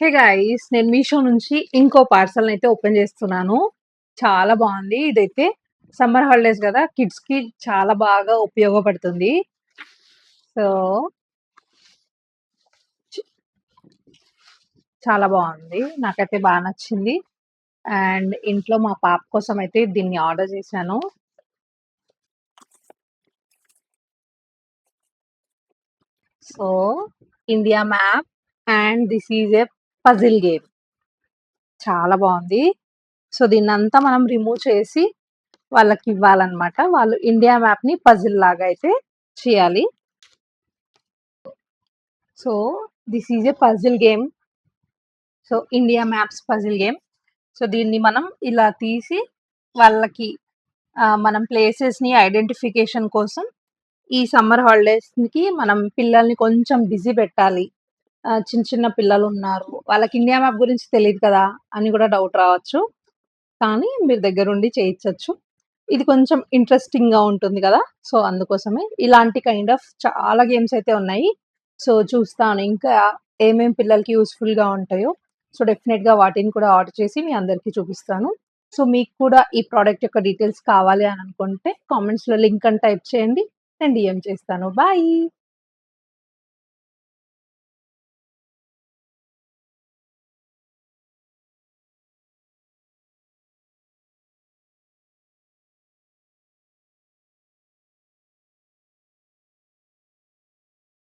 Hey guys! నేను మీషో నుంచి ఇంకో పార్సెల్‌నైతే ఓపెన్ చేస్తున్నాను. చాలా బావుంది. ఇదైతే సమ్మర్ హాలిడేస్ గదా! కిడ్స్‌కి చాలా బాగా ఉపయోగపడుతుంది. సో, చ్ చాలా బావుంది. నాకైతే బా నచ్చింది. అండ్ ఇంట్లో మా పాప కోసమయితే దీన్ని ఆర్డర్ చేశాను. So, India map and this is a puzzle game. చాలా బావుంది. సో, దీన్నంతా మనం రిమూవ్ చేసి వాళ్ళకివ్వాలనమాట. వాళ్ళు ఇండియా మ్యాప్‌ని పజిల్ లాగా అయితే చేయాలి. So, this is a puzzle game. So, India maps puzzle game. So, దీన్ని మనం ఇలా తీసి వాళ్ళకి మనం ప్లేసెస్‌ని ఐడెంటిఫికేషన్ కోసం ఈ సమ్మర్ హాలిడేస్‌కి మనం పిల్లల్ని కొంచెం బిజీ పెట్టాలి. చిన్న చిన్న పిల్లలున్నారు. వాళ్ళకి ఇండియా మ్యాప్ గురించి తెలీదు కదా! అని గూడా డౌట్ రావచ్చు. కానీ మీరు దగ్గరుండి చేయిచ్చొచ్చు. ఇది కొంచెం ఇంట్రెస్టింగ్‌గా ఉంటుంది గదా! సో, అందుకోసమే ఇలాంటి కైండ్ ఆఫ్ చాలా గేమ్స్ అయితే ఉన్నాయి. సో, చూస్తాను ఇంకా ఏమేం పిల్లలకి యూజ్‌ఫుల్‌గా ఉంటాయో. సో, డెఫినెట్‌గా వాటిని కూడా ఆర్డర్ చేసి మీ అందరికీ చూపిస్తాను. సో, మీకు కూడా ఈ ప్రొడక్ట్ యొక్క డీటెయిల్స్ కావాలి అని అనుకుంటే కామెంట్స్‌లో లింక్ అని టైప్ చేయండి. నేను డీఎం చేస్తాను. బాయ్.